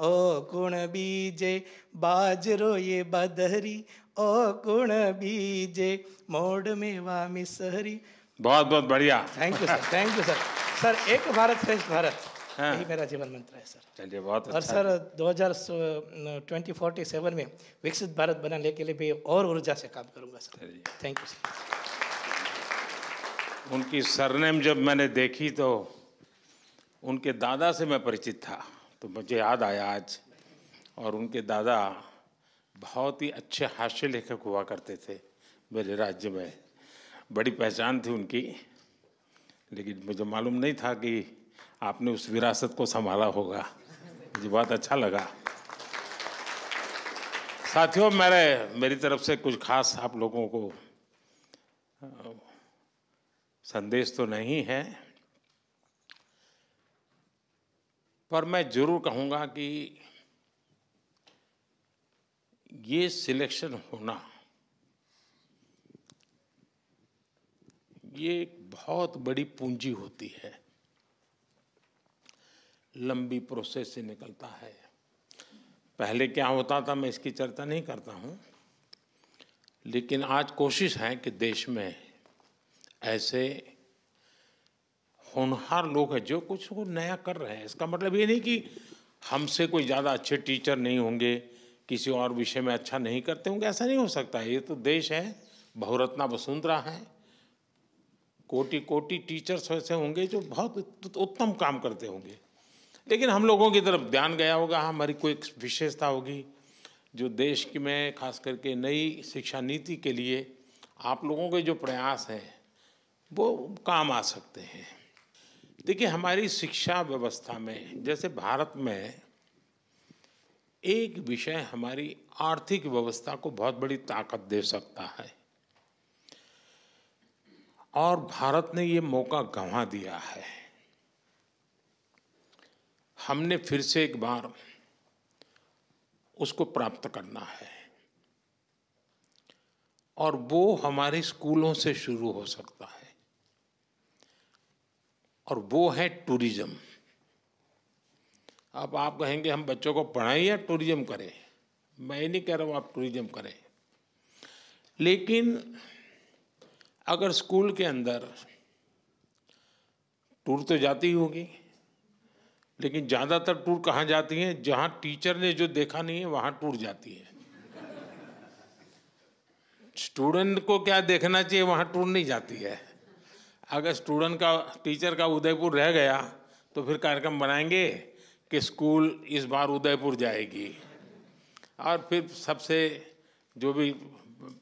ओ कुण बीजे बाजरो ये बदहरी, ओ कुण बीजे मोड़ में वामी सहरी। बहुत बहुत बढ़िया। Thank you sir, thank you sir. Sir एक भारत श्रेष्ठ भारत, यही मेरा जीवन मंत्र है सर। चलिए बहुत अच्छा। और सर 2047 में विकसित भारत बनाने के लिए भी और ऊर्जा से काम करूंगा सर। Thank you sir. उनकी सरनेम जब मैंने देखी तो उनके दादा से मैं परिचित था, तो मुझे याद आया आज। और उनके दादा बहुत ही अच्छे हास्य लेखक हुआ करते थे मेरे राज्य में, बड़ी पहचान थी उनकी। लेकिन मुझे मालूम नहीं था कि आपने उस विरासत को संभाला होगा, मुझे बहुत अच्छा लगा। साथियों मेरी तरफ से कुछ खास आप लोगों को संदेश तो नहीं है, पर मैं जरूर कहूँगा कि ये सिलेक्शन होना ये एक बहुत बड़ी पूंजी होती है, लंबी प्रोसेस से निकलता है। पहले क्या होता था मैं इसकी चर्चा नहीं करता हूँ, लेकिन आज कोशिश है कि देश में ऐसे होनहार लोग हैं जो कुछ को नया कर रहे हैं। इसका मतलब ये नहीं कि हमसे कोई ज़्यादा अच्छे टीचर नहीं होंगे, किसी और विषय में अच्छा नहीं करते होंगे, ऐसा नहीं हो सकता है। ये तो देश है बहुरत्ना वसुंधरा हैं, कोटि कोटि टीचर्स ऐसे होंगे जो बहुत उत्तम काम करते होंगे, लेकिन हम लोगों की तरफ ध्यान गया होगा, हमारी कोई विशेषता होगी जो देश की में खास करके नई शिक्षा नीति के लिए आप लोगों के जो प्रयास हैं वो काम आ सकते हैं। देखिए, हमारी शिक्षा व्यवस्था में जैसे भारत में एक विषय हमारी आर्थिक व्यवस्था को बहुत बड़ी ताकत दे सकता है, और भारत ने ये मौका गंवा दिया है। हमने फिर से एक बार उसको प्राप्त करना है, और वो हमारे स्कूलों से शुरू हो सकता है, और वो है टूरिज्म। अब आप कहेंगे हम बच्चों को पढ़ाएं या टूरिज्म करें, मैं नहीं कह रहा हूँ आप टूरिज्म करें, लेकिन अगर स्कूल के अंदर टूर तो जाती होगी, लेकिन ज़्यादातर टूर कहाँ जाती हैं? जहाँ टीचर ने जो देखा नहीं है वहाँ टूर जाती है। स्टूडेंट को क्या देखना चाहिए वहाँ टूर नहीं जाती है। अगर स्टूडेंट का टीचर का उदयपुर रह गया तो फिर कार्यक्रम बनाएंगे कि स्कूल इस बार उदयपुर जाएगी, और फिर सबसे जो भी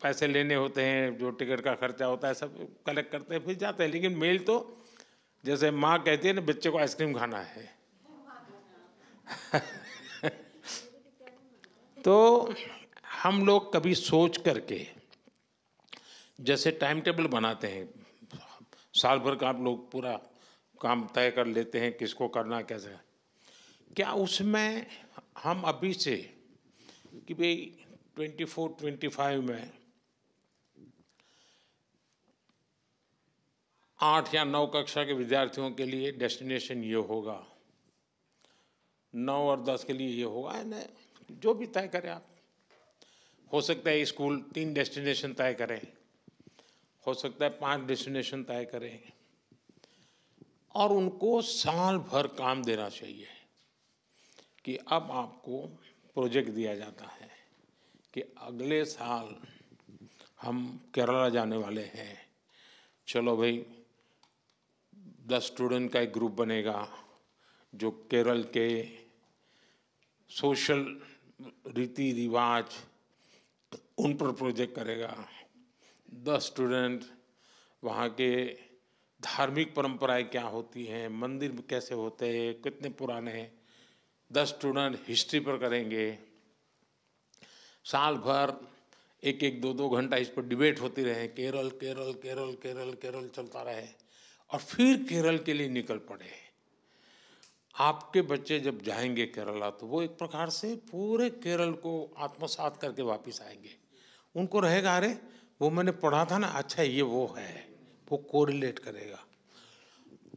पैसे लेने होते हैं, जो टिकट का खर्चा होता है, सब कलेक्ट करते हैं, फिर जाते हैं। लेकिन मेल तो जैसे माँ कहती है ना, बच्चे को आइसक्रीम खाना है तो हम लोग कभी सोच करके जैसे टाइम टेबल बनाते हैं, साल भर का आप लोग पूरा काम तय कर लेते हैं किसको करना कैसे, क्या उसमें हम अभी से कि भाई 24-25 में 8 या 9 कक्षा के विद्यार्थियों के लिए डेस्टिनेशन ये होगा, 9 और 10 के लिए ये होगा, न जो भी तय करें आप। हो सकता है स्कूल 3 डेस्टिनेशन तय करें, हो सकता है 5 डेस्टिनेशन तय करें, और उनको साल भर काम देना चाहिए कि अब आपको प्रोजेक्ट दिया जाता है कि अगले साल हम केरला जाने वाले हैं, चलो भाई 10 स्टूडेंट का एक ग्रुप बनेगा जो केरल के सोशल रीति रिवाज उन पर प्रोजेक्ट करेगा, 10 स्टूडेंट वहाँ के धार्मिक परंपराएं क्या होती हैं, मंदिर कैसे होते हैं, कितने पुराने हैं, 10 स्टूडेंट हिस्ट्री पर करेंगे। साल भर 1-1, 2-2 घंटा इस पर डिबेट होती रहे, केरल केरल केरल केरल केरल चलता रहे, और फिर केरल के लिए निकल पड़े। आपके बच्चे जब जाएंगे केरला तो वो एक प्रकार से पूरे केरल को आत्मसात करके वापस आएंगे। उनको रहेगा अरे वो मैंने पढ़ा था ना, अच्छा ये वो है, वो कोरिलेट करेगा।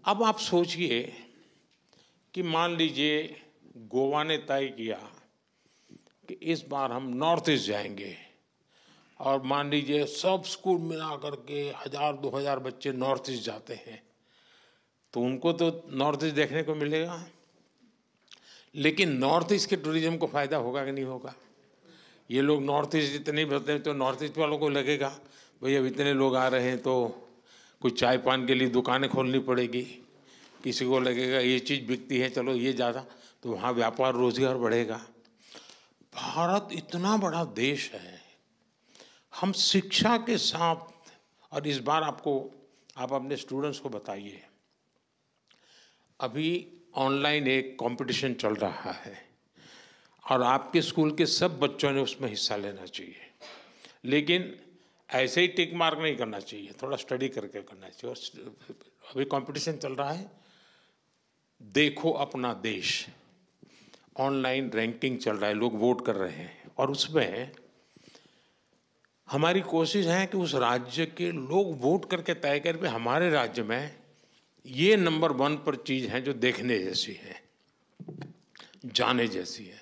अब आप सोचिए कि मान लीजिए गोवा ने तय किया कि इस बार हम नॉर्थ ईस्ट जाएंगे, और मान लीजिए सब स्कूल मिला करके 1000-2000 बच्चे नॉर्थ ईस्ट जाते हैं, तो उनको तो नॉर्थ ईस्ट देखने को मिलेगा, लेकिन नॉर्थ ईस्ट के टूरिज्म को फ़ायदा होगा कि नहीं होगा? ये लोग नॉर्थ ईस्ट इतने बढ़ते हैं तो नॉर्थ ईस्ट वालों को लगेगा भाई अब इतने लोग आ रहे हैं तो कुछ चाय पान के लिए दुकानें खोलनी पड़ेगी, किसी को लगेगा ये चीज़ बिकती है चलो ये ज़्यादा, तो वहाँ व्यापार रोजगार बढ़ेगा। भारत इतना बड़ा देश है, हम शिक्षा के साथ, और इस बार आप अपने स्टूडेंट्स को बताइए, अभी ऑनलाइन एक कंपटीशन चल रहा है और आपके स्कूल के सब बच्चों ने उसमें हिस्सा लेना चाहिए, लेकिन ऐसे ही टिक मार्क नहीं करना चाहिए, थोड़ा स्टडी करके करना चाहिए। और अभी कंपटीशन चल रहा है देखो अपना देश, ऑनलाइन रैंकिंग चल रहा है, लोग वोट कर रहे हैं, और उसमें हमारी कोशिश है कि उस राज्य के लोग वोट करके तय करें हमारे राज्य में ये नंबर 1 पर चीज़ है जो देखने जैसी है, जाने जैसी है।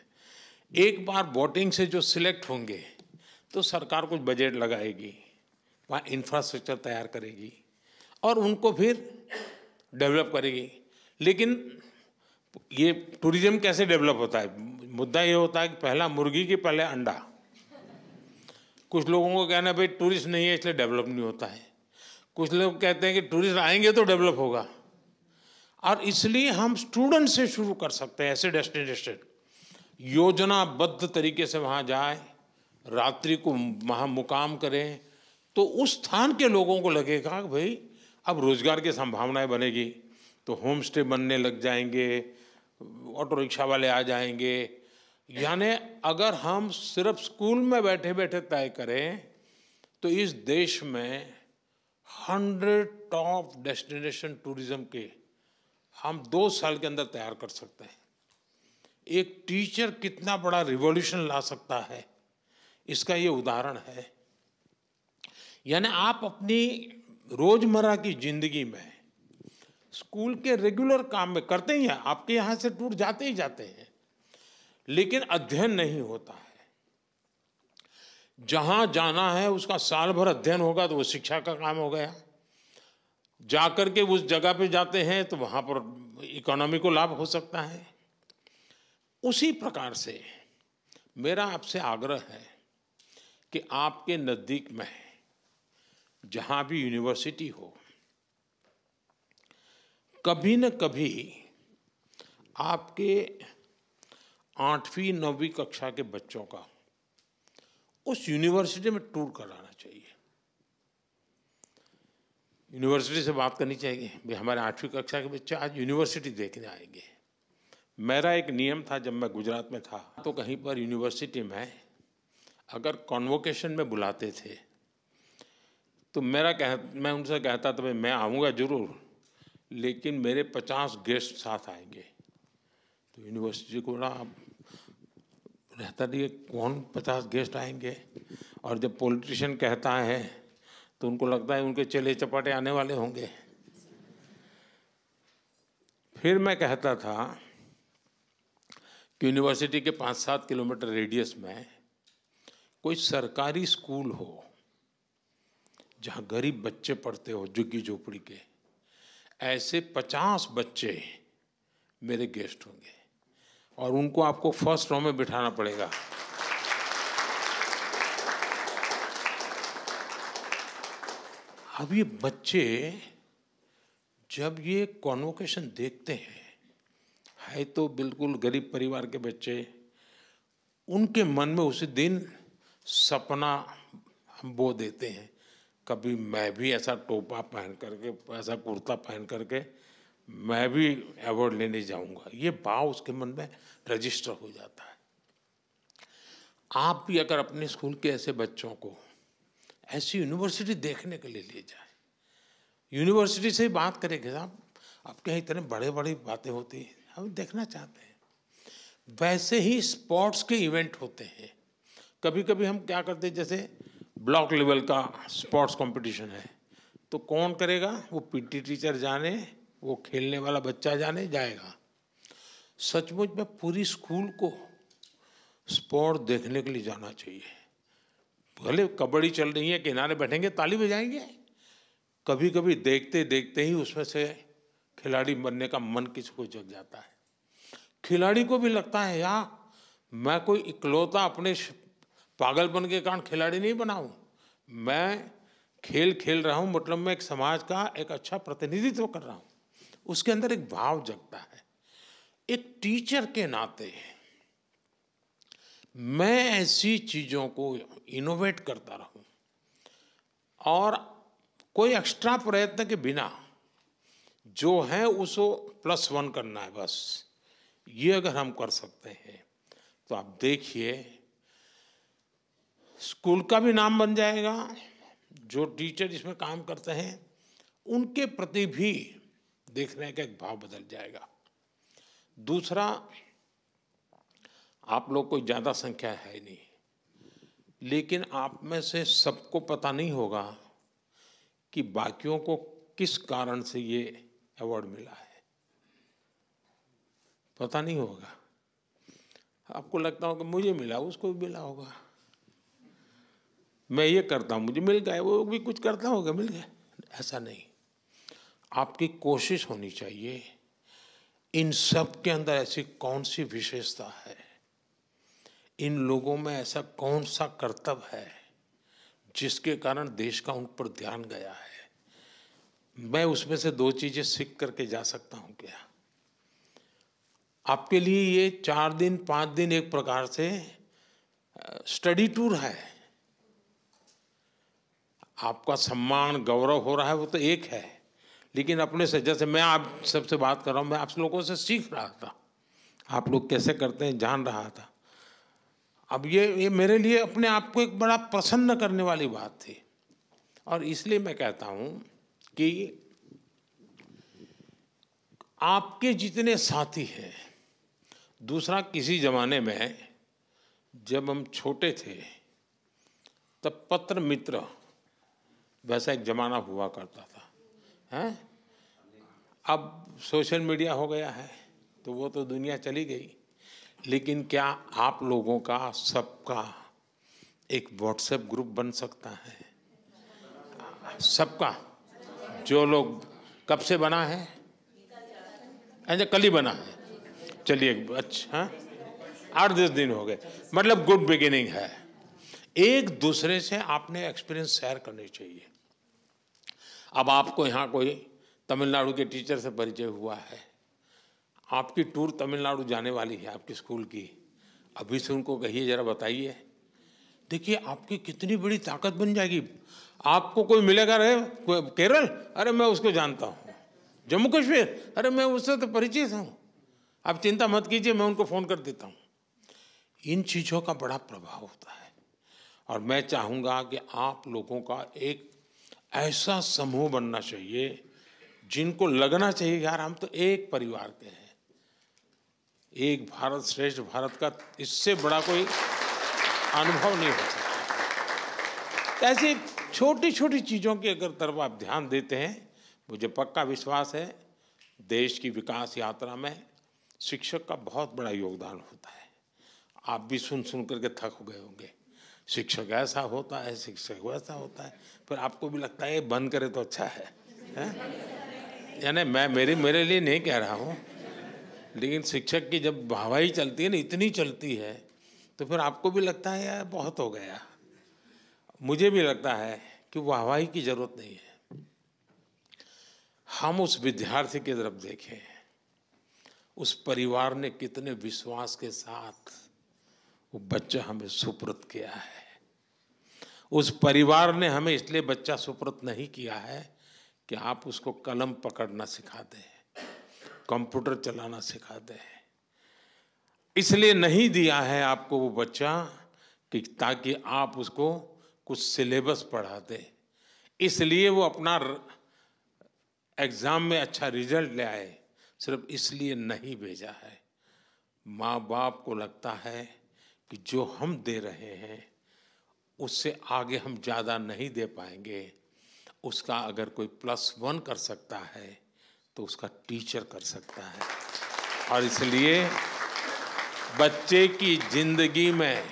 एक बार वोटिंग से जो सिलेक्ट होंगे तो सरकार कुछ बजट लगाएगी, वहाँ इंफ्रास्ट्रक्चर तैयार करेगी और उनको फिर डेवलप करेगी। लेकिन ये टूरिज्म कैसे डेवलप होता है? मुद्दा ये होता है कि पहला मुर्गी की पहले अंडा। कुछ लोगों को कहना है भाई टूरिस्ट नहीं है इसलिए डेवलप नहीं होता है, कुछ लोग कहते हैं कि टूरिस्ट आएंगे तो डेवलप होगा। और इसलिए हम स्टूडेंट से शुरू कर सकते हैं, ऐसे डेस्टिनेशन योजनाबद्ध तरीके से वहाँ जाए, रात्रि को वहाँ मुकाम करें, तो उस स्थान के लोगों को लगेगा कि भाई अब रोजगार की संभावनाएं बनेगी, तो होम स्टे बनने लग जाएंगे, ऑटो रिक्शा वाले आ जाएंगे। यानी अगर हम सिर्फ स्कूल में बैठे बैठे तय करें तो इस देश में 100 टॉप डेस्टिनेशन टूरिज्म के हम 2 साल के अंदर तैयार कर सकते हैं। एक टीचर कितना बड़ा रिवॉल्यूशन ला सकता है, इसका ये उदाहरण है। यानी आप अपनी रोजमर्रा की जिंदगी में स्कूल के रेगुलर काम में करते ही हैं, आपके यहाँ से टूर जाते ही जाते हैं, लेकिन अध्ययन नहीं होता है। जहां जाना है उसका साल भर अध्ययन होगा तो वो शिक्षा का काम हो गया। जाकर के उस जगह पे जाते हैं तो वहां पर इकोनॉमी को लाभ हो सकता है। उसी प्रकार से मेरा आपसे आग्रह है कि आपके नज़दीक में जहाँ भी यूनिवर्सिटी हो, कभी न कभी आपके 8वीं 9वीं कक्षा के बच्चों का उस यूनिवर्सिटी में टूर कराना चाहिए। यूनिवर्सिटी से बात करनी चाहिए भाई हमारे 8वीं कक्षा के बच्चे आज यूनिवर्सिटी देखने आएंगे। मेरा एक नियम था, जब मैं गुजरात में था तो कहीं पर यूनिवर्सिटी में अगर कॉन्वोकेशन में बुलाते थे तो मैं उनसे कहता था भाई मैं आऊँगा ज़रूर, लेकिन मेरे 50 गेस्ट साथ आएंगे। तो यूनिवर्सिटी को बड़ा रहता नहीं कौन 50 गेस्ट आएंगे, और जब पॉलिटिशियन कहता है तो उनको लगता है उनके चले चपाटे आने वाले होंगे। फिर मैं कहता था कि यूनिवर्सिटी के 5-7 किलोमीटर रेडियस में कोई सरकारी स्कूल हो जहाँ गरीब बच्चे पढ़ते हो, झुग्गी झोपड़ी के, ऐसे 50 बच्चे मेरे गेस्ट होंगे और उनको आपको फर्स्ट रो में बिठाना पड़ेगा। अब ये बच्चे जब ये कॉन्वोकेशन देखते हैं, है तो बिल्कुल गरीब परिवार के बच्चे, उनके मन में उसी दिन सपना हम बो देते हैं, कभी मैं भी ऐसा टोपा पहन करके, ऐसा कुर्ता पहन करके मैं भी अवार्ड लेने जाऊंगा। ये भाव उसके मन में रजिस्टर हो जाता है। आप भी अगर अपने स्कूल के ऐसे बच्चों को ऐसी यूनिवर्सिटी देखने के लिए ले जाए, यूनिवर्सिटी से बात करेंगे, साहब आपके यहाँ इतने बड़े बड़ी बातें होती हैं, हम देखना चाहते हैं। वैसे ही स्पोर्ट्स के इवेंट होते हैं। कभी कभी हम क्या करते हैं, जैसे ब्लॉक लेवल का स्पोर्ट्स कंपटीशन है तो कौन करेगा, वो पीटी टीचर जाने, वो खेलने वाला बच्चा जाने जाएगा। सचमुच में पूरी स्कूल को स्पोर्ट देखने के लिए जाना चाहिए। भले कबड्डी चल रही है, किनारे बैठेंगे ताली बजाएंगे, कभी कभी देखते देखते ही उसमें से खिलाड़ी बनने का मन किसी को जग जाता है। खिलाड़ी को भी लगता है यार मैं कोई इकलौता अपने पागलपन के कारण खिलाड़ी नहीं बना हूँ, मैं खेल खेल रहा हूँ, मतलब मैं एक समाज का एक अच्छा प्रतिनिधित्व कर रहा हूँ। उसके अंदर एक भाव जगता है। एक टीचर के नाते मैं ऐसी चीज़ों को इनोवेट करता रहूं और कोई एक्स्ट्रा प्रयत्न के बिना जो है उसको +1 करना है बस, ये अगर हम कर सकते हैं तो आप देखिए स्कूल का भी नाम बन जाएगा, जो टीचर इसमें काम करते हैं उनके प्रति भी देखने का एक भाव बदल जाएगा। दूसरा, आप लोग कोई ज़्यादा संख्या है नहीं, लेकिन आप में से सबको पता नहीं होगा कि बाकियों को किस कारण से ये अवार्ड मिला है, पता नहीं होगा। आपको लगता होगा मुझे मिला, उसको भी मिला होगा, मैं ये करता हूँ मुझे मिल गया, वो भी कुछ करता होगा मिल गया। ऐसा नहीं, आपकी कोशिश होनी चाहिए इन सब के अंदर ऐसी कौन सी विशेषता है, इन लोगों में ऐसा कौन सा कर्तव्य है जिसके कारण देश का उन पर ध्यान गया है। मैं उसमें से 2 चीजें सीख करके जा सकता हूं क्या? आपके लिए ये 4 दिन 5 दिन एक प्रकार से स्टडी टूर है। आपका सम्मान गौरव हो रहा है वो तो एक है, लेकिन अपने से, जैसे मैं आप सबसे बात कर रहा हूँ, मैं आप लोगों से सीख रहा था, आप लोग कैसे करते हैं जान रहा था। अब ये मेरे लिए अपने आप को एक बड़ा प्रसन्न करने वाली बात थी। और इसलिए मैं कहता हूँ कि आपके जितने साथी हैं, दूसरा किसी ज़माने में जब हम छोटे थे तब पत्र मित्र वैसा एक ज़माना हुआ करता था, हैं? अब सोशल मीडिया हो गया है तो वो तो दुनिया चली गई, लेकिन क्या आप लोगों का सबका एक व्हाट्सएप ग्रुप बन सकता है? सबका, जो लोग कब से बना है? अच्छा, कल ही बना है, चलिए अच्छा, 8-10 दिन हो गए, मतलब गुड बिगिनिंग है। एक दूसरे से आपने एक्सपीरियंस शेयर करने चाहिए। अब आपको यहाँ कोई तमिलनाडु के टीचर से परिचय हुआ है, आपकी टूर तमिलनाडु जाने वाली है आपकी स्कूल की, अभी से उनको कहिए जरा बताइए, देखिए आपकी कितनी बड़ी ताकत बन जाएगी। आपको कोई मिलेगा, रहे केरल, अरे मैं उसको जानता हूँ, जम्मू कश्मीर, अरे मैं उससे तो परिचित हूँ, आप चिंता मत कीजिए, मैं उनको फ़ोन कर देता हूँ। इन चीज़ों का बड़ा प्रभाव होता है। और मैं चाहूँगा कि आप लोगों का एक ऐसा समूह बनना चाहिए जिनको लगना चाहिए यार हम तो एक परिवार के हैं, एक भारत श्रेष्ठ भारत का इससे बड़ा कोई अनुभव नहीं हो सकता। ऐसी छोटी छोटी चीज़ों की अगर तरफ आप ध्यान देते हैं, मुझे पक्का विश्वास है देश की विकास यात्रा में शिक्षक का बहुत बड़ा योगदान होता है। आप भी सुन सुन करके थक गए होंगे, शिक्षक ऐसा होता है, शिक्षक वैसा होता है, फिर आपको भी लगता है ये बंद करे तो अच्छा है, यानी मैं मेरे लिए नहीं कह रहा हूँ, लेकिन शिक्षक की जब वाहवाही चलती है ना, इतनी चलती है, तो फिर आपको भी लगता है यार बहुत हो गया। मुझे भी लगता है कि वाहवाही की जरूरत नहीं है। हम उस विद्यार्थी की तरफ देखें, उस परिवार ने कितने विश्वास के साथ वो बच्चा हमें सुपुर्द किया है। उस परिवार ने हमें इसलिए बच्चा सुपुर्द नहीं किया है कि आप उसको कलम पकड़ना सिखा दें, कंप्यूटर चलाना सिखा दें, इसलिए नहीं दिया है आपको वो बच्चा कि ताकि आप उसको कुछ सिलेबस पढ़ा दें, इसलिए वो अपना एग्ज़ाम में अच्छा रिजल्ट ले आए, सिर्फ इसलिए नहीं भेजा है। माँ बाप को लगता है कि जो हम दे रहे हैं उससे आगे हम ज़्यादा नहीं दे पाएंगे, उसका अगर कोई +1 कर सकता है तो उसका टीचर कर सकता है। और इसलिए बच्चे की जिंदगी में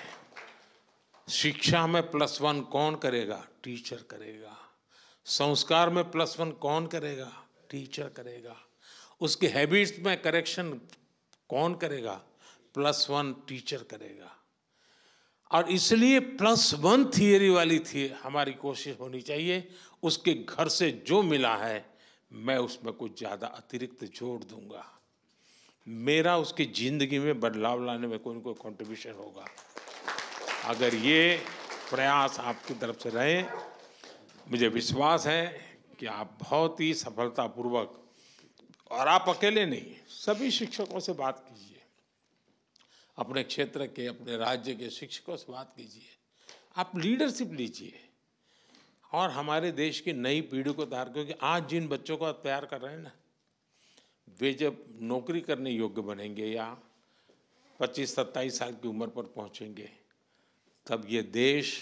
शिक्षा में +1 कौन करेगा? टीचर करेगा। संस्कार में +1 कौन करेगा? टीचर करेगा। उसके हैबिट्स में करेक्शन कौन करेगा? +1 टीचर करेगा। और इसलिए +1 थियरी वाली थी हमारी कोशिश होनी चाहिए, उसके घर से जो मिला है मैं उसमें कुछ ज़्यादा अतिरिक्त जोड़ दूंगा, मेरा उसकी ज़िंदगी में बदलाव लाने में कोई न कोई कंट्रीब्यूशन होगा। अगर ये प्रयास आपकी तरफ से रहे, मुझे विश्वास है कि आप बहुत ही सफलतापूर्वक, और आप अकेले नहीं, सभी शिक्षकों से बात कीजिए, अपने क्षेत्र के, अपने राज्य के शिक्षकों से बात कीजिए, आप लीडरशिप लीजिए और हमारे देश की नई पीढ़ी को तैयार, क्योंकि आज जिन बच्चों को आप तैयार कर रहे हैं ना, वे जब नौकरी करने योग्य बनेंगे या 25-27 साल की उम्र पर पहुंचेंगे, तब ये देश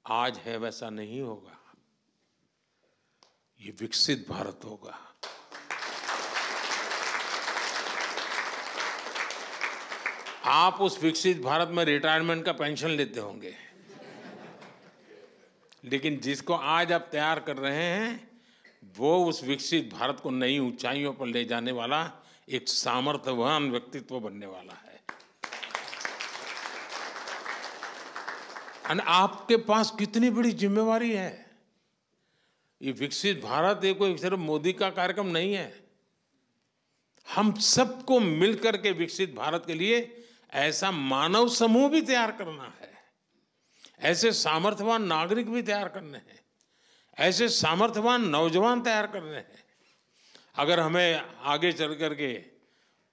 आज है वैसा नहीं होगा, ये विकसित भारत होगा। आप उस विकसित भारत में रिटायरमेंट का पेंशन लेते होंगे, लेकिन जिसको आज आप तैयार कर रहे हैं वो उस विकसित भारत को नई ऊंचाइयों पर ले जाने वाला एक सामर्थ्यवान व्यक्तित्व बनने वाला है। और आपके पास कितनी बड़ी जिम्मेवारी है। ये विकसित भारत ये कोई सिर्फ मोदी का कार्यक्रम नहीं है। हम सबको मिलकर के विकसित भारत के लिए ऐसा मानव समूह भी तैयार करना है, ऐसे सामर्थ्यवान नागरिक भी तैयार करने हैं, ऐसे सामर्थ्यवान नौजवान तैयार करने हैं। अगर हमें आगे चल करके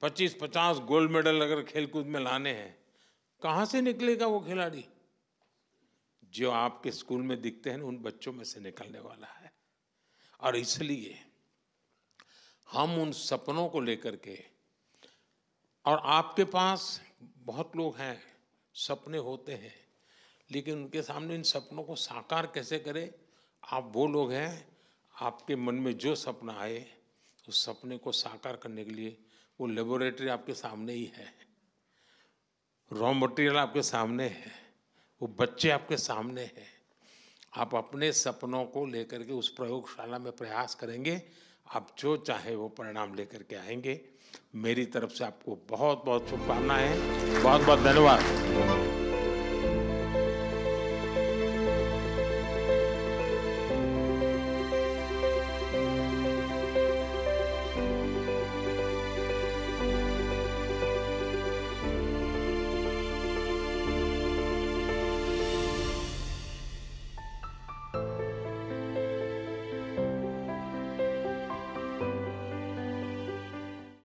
25-50 गोल्ड मेडल अगर खेलकूद में लाने हैं, कहाँ से निकलेगा वो खिलाड़ी? जो आपके स्कूल में दिखते हैं उन बच्चों में से निकलने वाला है। और इसलिए हम उन सपनों को लेकर के, और आपके पास बहुत लोग हैं सपने होते हैं, लेकिन उनके सामने इन सपनों को साकार कैसे करें? आप वो लोग हैं, आपके मन में जो सपना आए उस सपने को साकार करने के लिए वो लेबोरेटरी आपके सामने ही है, रॉ मटेरियल आपके सामने है, वो बच्चे आपके सामने हैं। आप अपने सपनों को लेकर के उस प्रयोगशाला में प्रयास करेंगे, आप जो चाहे वो परिणाम लेकर के आएंगे। मेरी तरफ से आपको बहुत बहुत शुभकामनाएं, बहुत बहुत धन्यवाद।